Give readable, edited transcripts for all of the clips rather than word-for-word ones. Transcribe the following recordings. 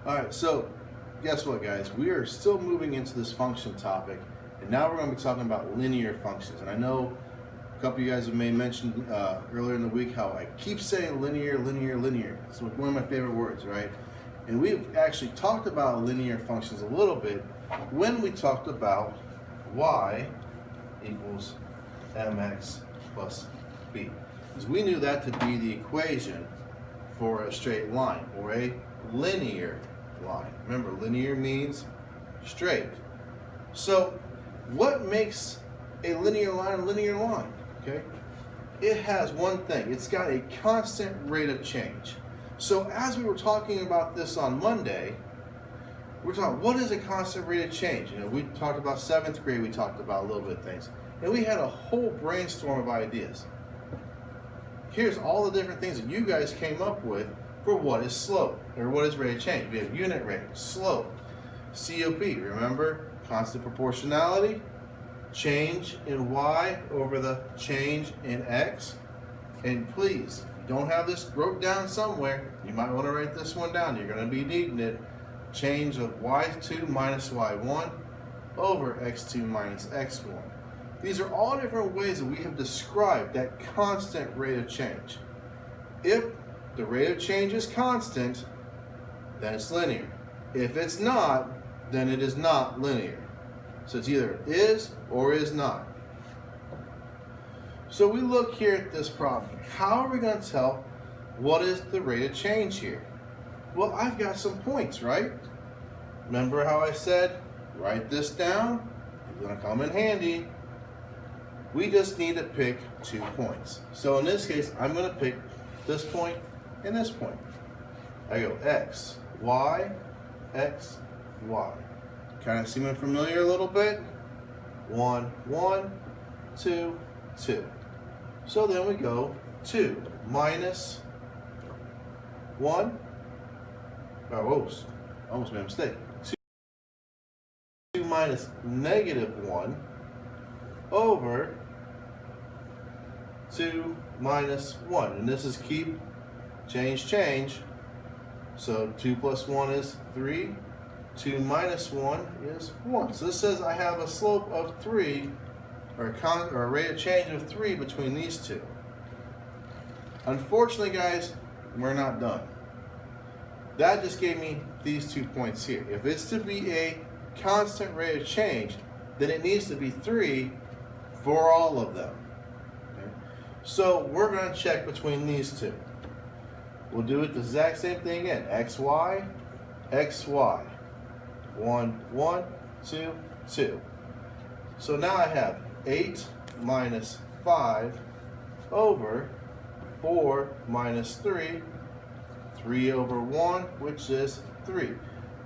All right, so guess what, guys? We are still moving into this function topic, and now we're going to be talking about linear functions. And I know a couple of you guys have may mentioned earlier in the week how I keep saying linear, linear, linear. It's one of my favorite words, right? And we've actually talked about linear functions a little bit when we talked about y equals mx plus b. Because we knew that to be the equation for a straight line or a linear line. Remember, linear means straight. So what makes a linear line a linear line? Okay, it has one thing. It's got a constant rate of change. So as we were talking about this on Monday, we're talking, what is a constant rate of change? You know, we talked about 7th grade, we talked about a little bit of things, and we had a whole brainstorm of ideas. Here's all the different things that you guys came up with for what is slope, or what is rate of change. We have unit rate, slope, COP, remember, constant proportionality, change in y over the change in x. And please, if you don't have this wrote down somewhere, you might want to write this one down. You're going to be needing it. Change of y2 minus y1 over x2 minus x1. These are all different ways that we have described that constant rate of change. If the rate of change is constant, then it's linear. If it's not, then it is not linear. So it's either is or is not. So we look here at this problem. How are we going to tell what is the rate of change here? Well, I've got some points, right? Remember how I said, write this down. It's going to come in handy. We just need to pick 2 points. So in this case, I'm going to pick this point and this point. I go x, y, x, y. Kind of seeming familiar a little bit? 1, 1, 2, 2. So then we go 2 minus 1. Oh, oops, almost made a mistake. 2 minus negative 1 over 2 minus 1. And this is keep, change, change. So 2 plus 1 is 3. 2 minus 1 is 1. So this says I have a slope of 3, or a rate of change of 3 between these two. Unfortunately, guys, we're not done. That just gave me these 2 points here. If it's to be a constant rate of change, then it needs to be 3 for all of them. Okay? So we're going to check between these two. We'll do it the exact same thing again. xy, xy. 1, 1, 2, 2. So now I have 8 minus 5 over 4 minus 3, 3 over 1, which is 3.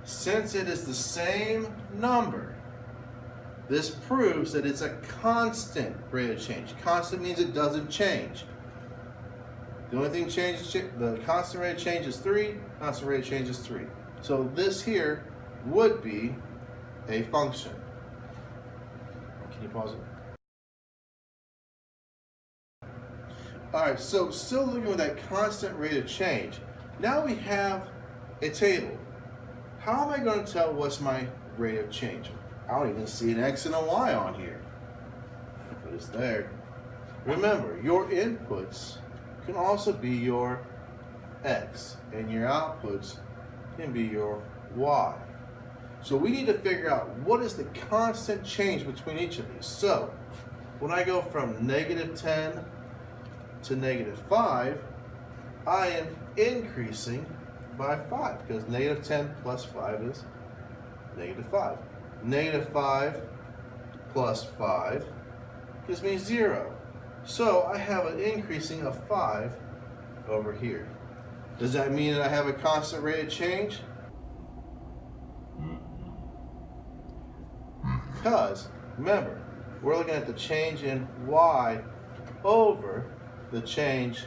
Since it is the same number, this proves that it's a constant rate of change. Constant means it doesn't change. The only thing changes, the constant rate of change is 3, constant rate of change is 3. So this here would be a function. Can you pause it? All right, so still looking at that constant rate of change. Now we have a table. How am I going to tell what's my rate of change? I don't even see an x and a y on here, but it's there. Remember, your inputs can also be your x, and your outputs can be your y. So we need to figure out what is the constant change between each of these. So when I go from negative 10 to negative 5, I am increasing by 5 because negative 10 plus 5 is negative 5. Negative 5 plus 5 gives me 0. So I have an increasing of 5 over here. Does that mean that I have a constant rate of change? Because, remember, we're looking at the change in y over the change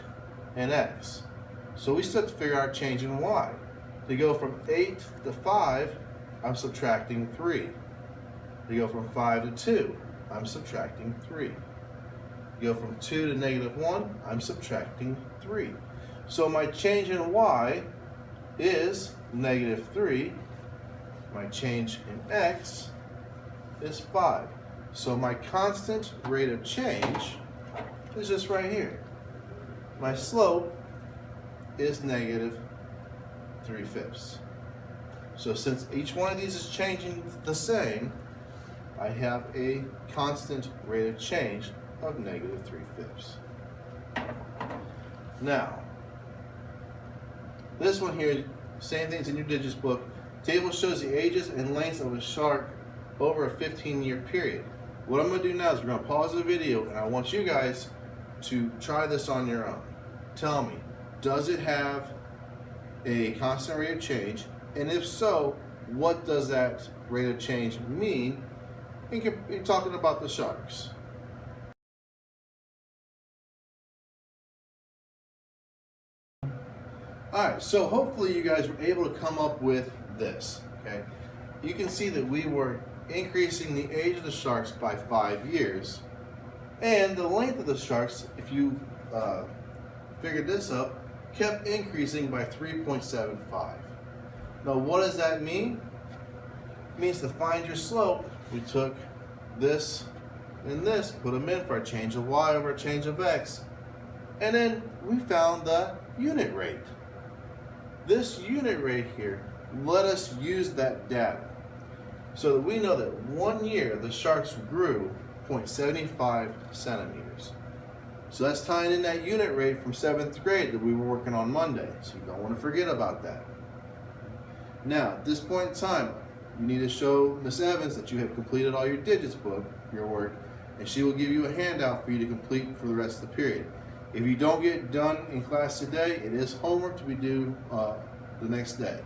in x. So we still have to figure out change in y. To go from 8 to 5, I'm subtracting 3. To go from 5 to 2, I'm subtracting 3. To go from 2 to negative 1, I'm subtracting 3. So my change in y is -3, my change in x is 5. So my constant rate of change is just right here. My slope is -3/5. So since each one of these is changing the same, I have a constant rate of change of -3/5. Now, this one here, same thing's in your digits book. Table shows the ages and lengths of a shark over a 15-year period. What I'm going to do now is we're going to pause the video, and I want you guys to try this on your own. Tell me, does it have a constant rate of change? And if so, what does that rate of change mean? You're talking about the sharks. Alright, so hopefully you guys were able to come up with this. Okay, you can see that we were increasing the age of the sharks by 5 years, and the length of the sharks, if you figured this up, kept increasing by 3.75. Now what does that mean? It means to find your slope, we took this and this, put them in for a change of y over a change of x, and then we found the unit rate. This unit rate here let us use that data so that we know that 1 year the sharks grew 0.75 centimeters. So that's tying in that unit rate from 7th grade that we were working on Monday. So you don't want to forget about that. Now, at this point in time, you need to show Miss Evans that you have completed all your digits book, your work, and she will give you a handout for you to complete for the rest of the period. If you don't get it done in class today, it is homework to be due the next day.